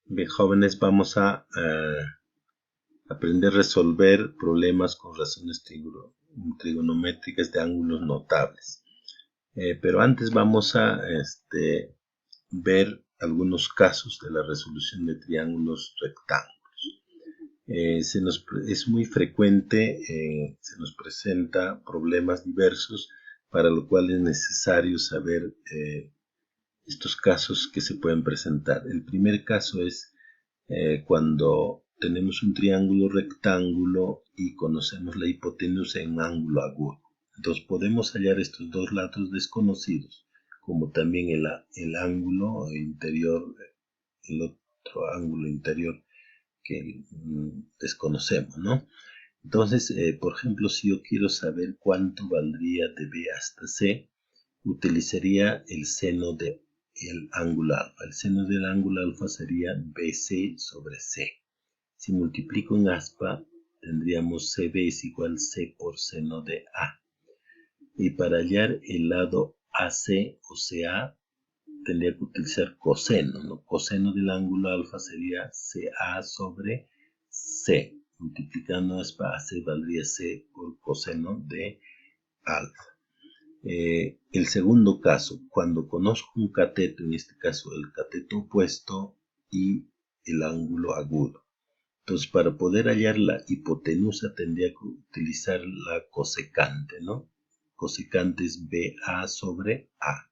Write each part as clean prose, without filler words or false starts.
Bien, jóvenes, vamos a aprender a resolver problemas con razones trigonométricas de ángulos notables. Pero antes vamos a ver algunos casos de la resolución de triángulos rectángulos. Es muy frecuente, se nos presenta problemas diversos, para lo cual es necesario saber estos casos que se pueden presentar. El primer caso es cuando tenemos un triángulo rectángulo y conocemos la hipotenusa en un ángulo agudo. Entonces podemos hallar estos dos lados desconocidos, como también el ángulo interior, el otro ángulo interior que desconocemos, ¿no? Entonces, por ejemplo, si yo quiero saber cuánto valdría de B hasta C, utilizaría el seno del ángulo alfa. El seno del ángulo alfa sería BC sobre C. Si multiplico en aspa, tendríamos CB es igual C por seno de A. Y para hallar el lado AC o CA, tendría que utilizar coseno, ¿no? Coseno del ángulo alfa sería CA sobre C. Multiplicando aspa AC valdría C por coseno de alfa. El segundo caso, cuando conozco un cateto, en este caso el cateto opuesto y el ángulo agudo. Entonces, para poder hallar la hipotenusa tendría que utilizar la cosecante, ¿no? Cosecante es BA sobre A,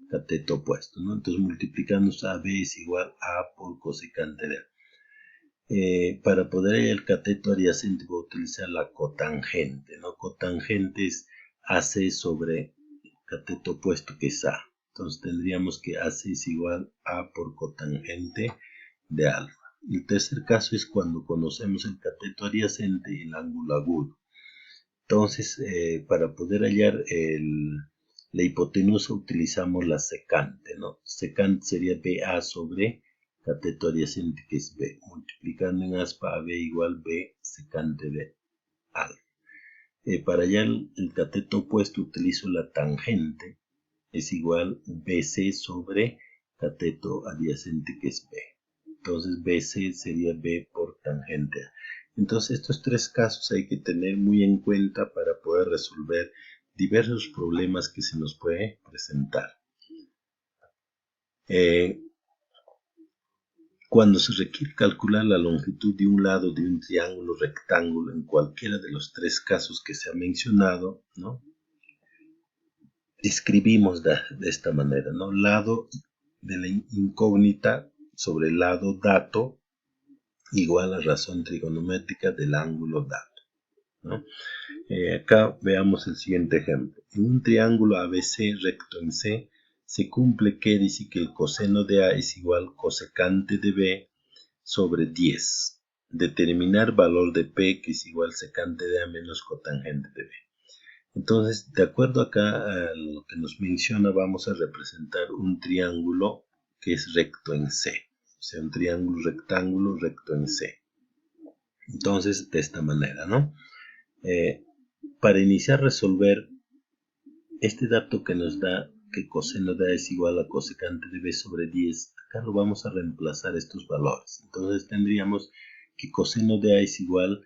cateto opuesto, ¿no? Entonces, multiplicando AB es igual a por cosecante de A. Para poder hallar el cateto adyacente voy a utilizar la cotangente, ¿no? Cotangente es AC sobre cateto opuesto que es A. Entonces tendríamos que AC es igual a por cotangente de alfa. El tercer caso es cuando conocemos el cateto adyacente y el ángulo agudo. Entonces, para poder hallar la hipotenusa utilizamos la secante, ¿no? Secante sería BA sobre cateto adyacente que es B. Multiplicando en aspa AB igual B secante de alfa. Para hallar el cateto opuesto utilizo la tangente, es igual BC sobre cateto adyacente que es B. Entonces BC sería B por tangente A. Entonces estos tres casos hay que tener muy en cuenta para poder resolver diversos problemas que se nos pueden presentar. Cuando se requiere calcular la longitud de un lado de un triángulo rectángulo en cualquiera de los tres casos que se ha mencionado, ¿no? Escribimos de esta manera, ¿no? Lado de la incógnita sobre el lado dato igual a razón trigonométrica del ángulo dato, ¿no? Acá veamos el siguiente ejemplo. En un triángulo ABC recto en C, se cumple que dice que el coseno de A es igual cosecante de B sobre 10. Determinar valor de P que es igual secante de A menos cotangente de B. Entonces, de acuerdo acá a lo que nos menciona, vamos a representar un triángulo que es recto en C. O sea, un triángulo rectángulo recto en C. Entonces, de esta manera, ¿no? Para iniciar a resolver este dato que nos da que coseno de A es igual a cosecante de B sobre 10, acá lo vamos a reemplazar estos valores. Entonces, tendríamos que coseno de A es igual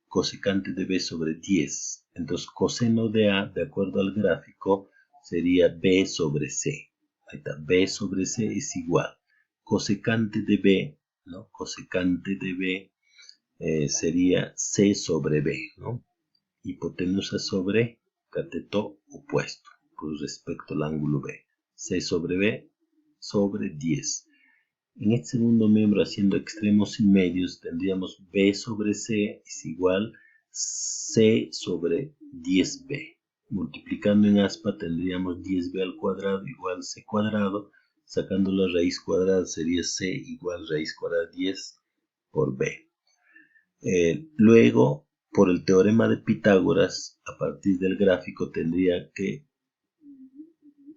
cosecante de B sobre 10. Entonces, coseno de A, de acuerdo al gráfico, sería B sobre C. Ahí está, B sobre C es igual. Cosecante de B, ¿no? Cosecante de B sería C sobre B, ¿no? Hipotenusa sobre cateto opuesto, con respecto al ángulo B. C sobre B sobre 10. En este segundo miembro, haciendo extremos y medios, tendríamos B sobre C es igual C sobre 10B. Multiplicando en aspa tendríamos 10B al cuadrado igual C cuadrado. Sacando la raíz cuadrada sería C igual raíz cuadrada 10 por B. Luego, por el teorema de Pitágoras, a partir del gráfico tendría que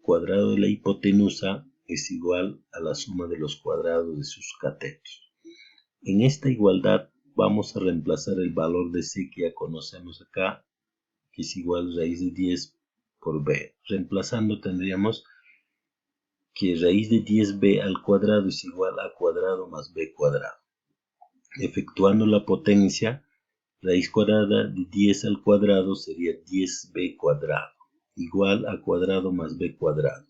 cuadrado de la hipotenusa es igual a la suma de los cuadrados de sus catetos. En esta igualdad vamos a reemplazar el valor de C que ya conocemos acá, que es igual a raíz de 10 por B. Reemplazando tendríamos que raíz de 10b al cuadrado es igual a cuadrado más b cuadrado. Efectuando la potencia, raíz cuadrada de 10 al cuadrado sería 10b cuadrado, igual a cuadrado más b cuadrado.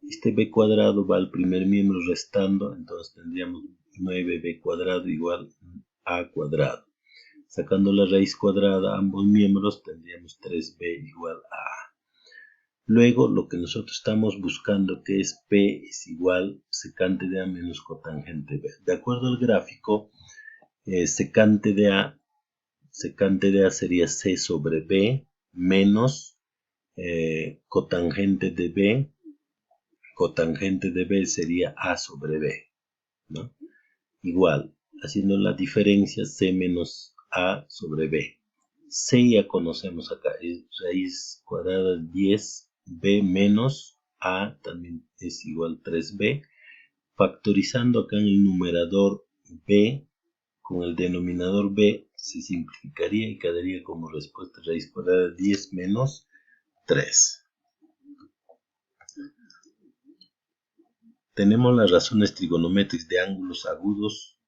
Este b cuadrado va al primer miembro restando, entonces tendríamos 9b cuadrado igual a cuadrado. Sacando la raíz cuadrada a ambos miembros tendríamos 3b igual a a. Luego lo que nosotros estamos buscando, que es p es igual secante de a menos cotangente b. De acuerdo al gráfico, secante de a sería c sobre b menos cotangente de b. Cotangente de b sería a sobre b, ¿no? Igual, haciendo la diferencia c menos a sobre b. C ya conocemos acá, es raíz cuadrada de 10, b menos a también es igual a 3b. Factorizando acá en el numerador b con el denominador b se simplificaría y quedaría como respuesta raíz cuadrada de 10 menos 3. Tenemos las razones trigonométricas de ángulos agudos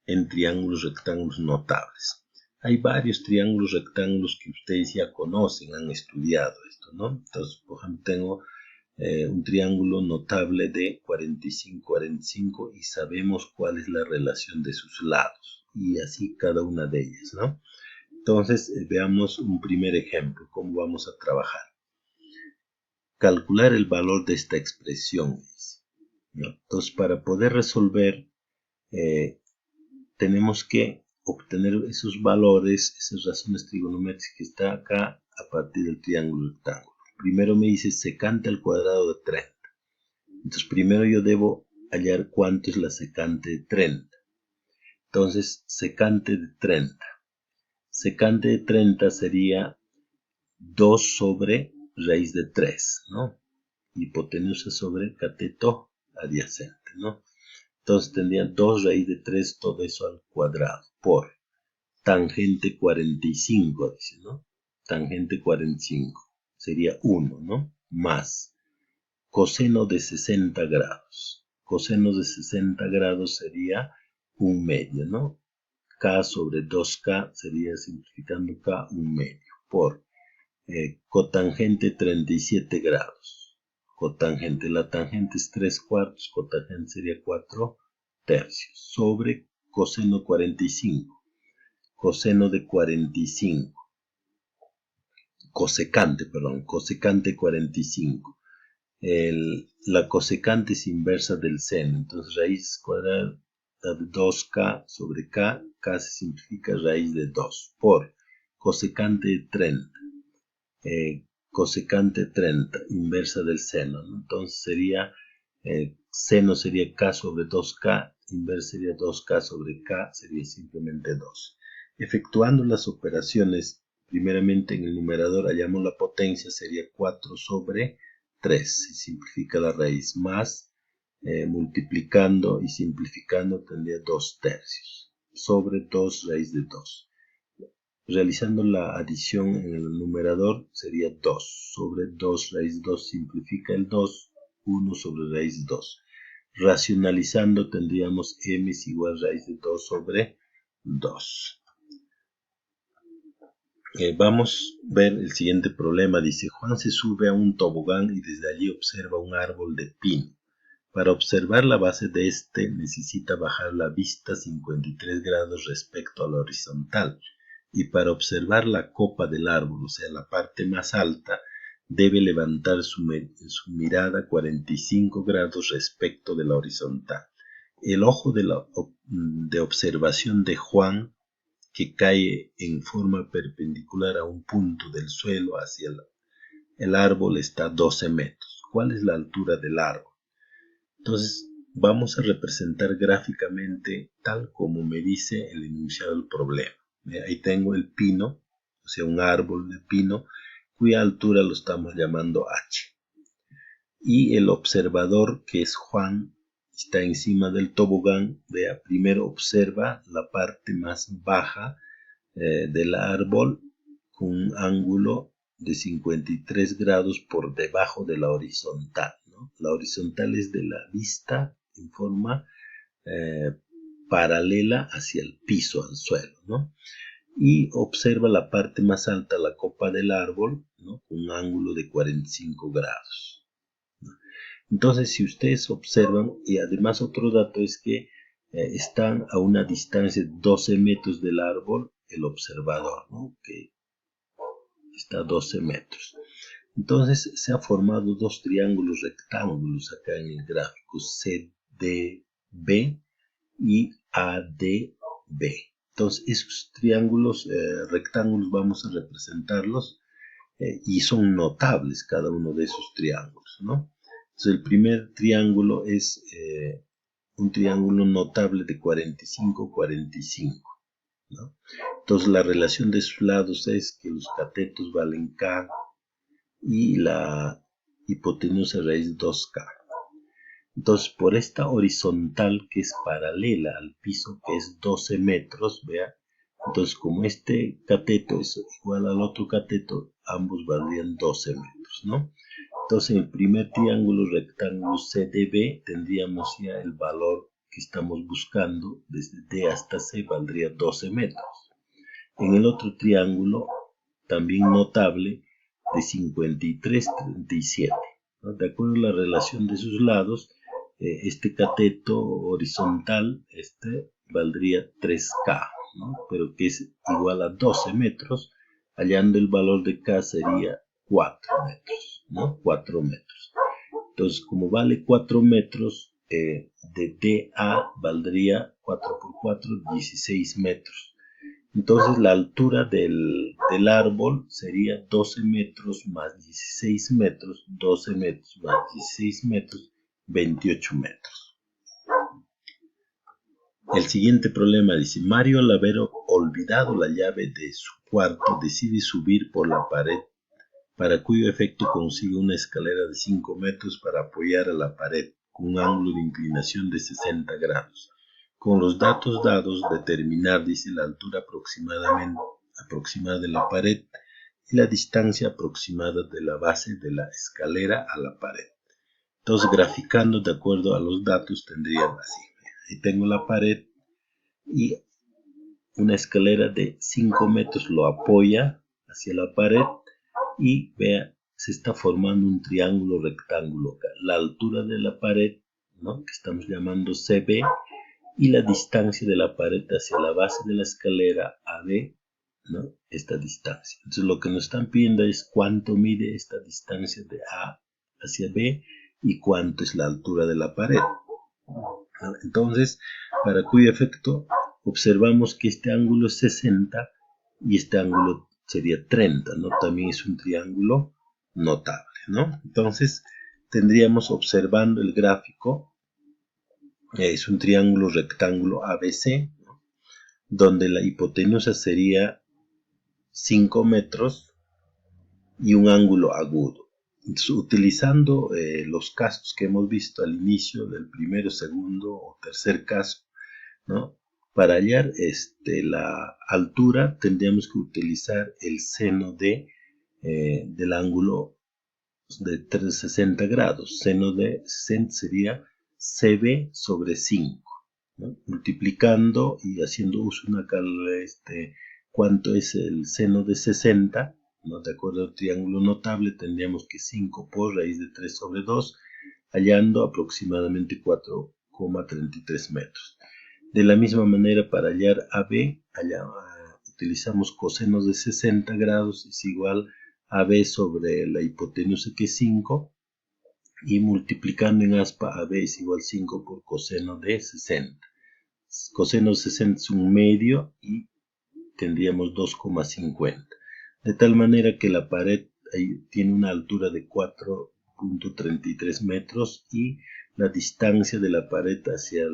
en triángulos rectángulos notables. Hay varios triángulos rectángulos que ustedes ya conocen, han estudiado esto, ¿no? Entonces, por ejemplo, tengo un triángulo notable de 45-45 y sabemos cuál es la relación de sus lados, y así cada una de ellas, ¿no? Entonces, veamos un primer ejemplo, cómo vamos a trabajar. Calcular el valor de esta expresión, ¿no? Entonces, para poder resolver, tenemos que obtener esos valores, esas razones trigonométricas que está acá a partir del triángulo rectángulo. Primero me dice secante al cuadrado de 30. Entonces primero yo debo hallar cuánto es la secante de 30. Entonces secante de 30. Secante de 30 sería 2 sobre raíz de 3, ¿no? Hipotenusa sobre cateto adyacente, ¿no? Entonces tendría 2 raíz de 3, todo eso al cuadrado, por tangente 45, dice, ¿no? Tangente 45 sería 1, ¿no? Más coseno de 60 grados. Coseno de 60 grados sería 1 medio, ¿no? K sobre 2K sería, simplificando K, 1 medio, por cotangente 37 grados. Cotangente, la tangente es 3 cuartos, cotangente sería 4 tercios, sobre coseno 45. Coseno de 45. Cosecante 45. La cosecante es inversa del seno, entonces raíz cuadrada de 2K sobre K, K se simplifica raíz de 2, por cosecante de 30. Cosecante 30, inversa del seno, ¿no? Entonces sería, seno sería K sobre 2K, inversa sería 2K sobre K, sería simplemente 2. Efectuando las operaciones, primeramente en el numerador hallamos la potencia, sería 4 sobre 3, se simplifica la raíz, más multiplicando y simplificando tendría 2 tercios, sobre 2 raíz de 2. Realizando la adición en el numerador sería 2 sobre 2 raíz 2, simplifica el 2, 1 sobre raíz 2. Racionalizando tendríamos m es igual a raíz de 2 sobre 2. Vamos a ver el siguiente problema. Dice, Juan se sube a un tobogán y desde allí observa un árbol de pino. Para observar la base de este necesita bajar la vista 53 grados respecto a la horizontal. Y para observar la copa del árbol, o sea, la parte más alta, debe levantar su mirada 45 grados respecto de la horizontal. El ojo de observación de Juan, que cae en forma perpendicular a un punto del suelo hacia el árbol, está a 12 metros. ¿Cuál es la altura del árbol? Entonces, vamos a representar gráficamente tal como me dice el enunciado del problema. Ahí tengo el pino, o sea, un árbol de pino, cuya altura lo estamos llamando H. Y el observador, que es Juan, está encima del tobogán. Vea, primero observa la parte más baja del árbol con un ángulo de 53 grados por debajo de la horizontal, ¿no? ¿no? La horizontal es de la vista en forma paralela hacia el piso, al suelo, ¿no? Y observa la parte más alta, la copa del árbol, ¿no? Con un ángulo de 45 grados. ¿No? Entonces, si ustedes observan, y además otro dato es que están a una distancia de 12 metros del árbol el observador, ¿no? Que está a 12 metros. Entonces se han formado dos triángulos rectángulos acá en el gráfico, CDB y ADB. Entonces esos triángulos rectángulos vamos a representarlos y son notables cada uno de esos triángulos, ¿no? Entonces el primer triángulo es un triángulo notable de 45-45, ¿no? Entonces la relación de sus lados es que los catetos valen K y la hipotenusa raíz 2K. Entonces, por esta horizontal que es paralela al piso, que es 12 metros, vea, entonces como este cateto es igual al otro cateto, ambos valdrían 12 metros, ¿no? Entonces, en el primer triángulo rectángulo CDB tendríamos ya el valor que estamos buscando, desde D hasta C valdría 12 metros. En el otro triángulo, también notable, de 53-37, ¿no? De acuerdo a la relación de sus lados, este cateto horizontal valdría 3K, ¿no? Pero que es igual a 12 metros, hallando el valor de K sería 4 metros, ¿no? 4 metros. Entonces, como vale 4 metros, de DA valdría 4 por 4, 16 metros. Entonces la altura del árbol sería 12 metros más 16 metros, 12 metros más 16 metros, 28 metros. El siguiente problema dice, Mario al haber olvidado la llave de su cuarto decide subir por la pared, para cuyo efecto consigue una escalera de 5 metros para apoyar a la pared con un ángulo de inclinación de 60 grados. Con los datos dados, determinar, dice, la altura aproximada de la pared y la distancia aproximada de la base de la escalera a la pared. Entonces, graficando de acuerdo a los datos, tendrían así. Ahí tengo la pared y una escalera de 5 metros lo apoya hacia la pared y vea, se está formando un triángulo rectángulo acá. La altura de la pared, ¿no? Que estamos llamando CB, y la distancia de la pared hacia la base de la escalera AB, ¿no? Esta distancia. Entonces lo que nos están pidiendo es cuánto mide esta distancia de A hacia B y cuánto es la altura de la pared. Entonces, para cuyo efecto observamos que este ángulo es 60 y este ángulo sería 30, ¿no? También es un triángulo notable, ¿no? Entonces, tendríamos observando el gráfico, es un triángulo rectángulo ABC, ¿no? Donde la hipotenusa sería 5 metros y un ángulo agudo. Entonces, utilizando los casos que hemos visto al inicio del primero, segundo o tercer caso, ¿no? Para hallar la altura tendríamos que utilizar el seno del ángulo de 360 grados. Seno de 60 sería CB sobre 5, ¿no? Multiplicando y haciendo uso de una cuánto es el seno de 60, ¿no? De acuerdo al triángulo notable, tendríamos que 5 por raíz de 3 sobre 2, hallando aproximadamente 4,33 metros. De la misma manera, para hallar AB, utilizamos cosenos de 60 grados, es igual a AB sobre la hipotenusa, que es 5, y multiplicando en aspa, AB es igual a 5 por coseno de 60. Coseno de 60 es un medio y tendríamos 2,50. De tal manera que la pared tiene una altura de 4,33 metros y la distancia de la pared hacia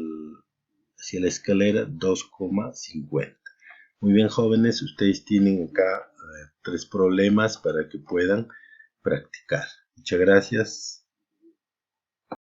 la escalera 2,50. Muy bien, jóvenes, ustedes tienen acá 3 problemas para que puedan practicar. Muchas gracias.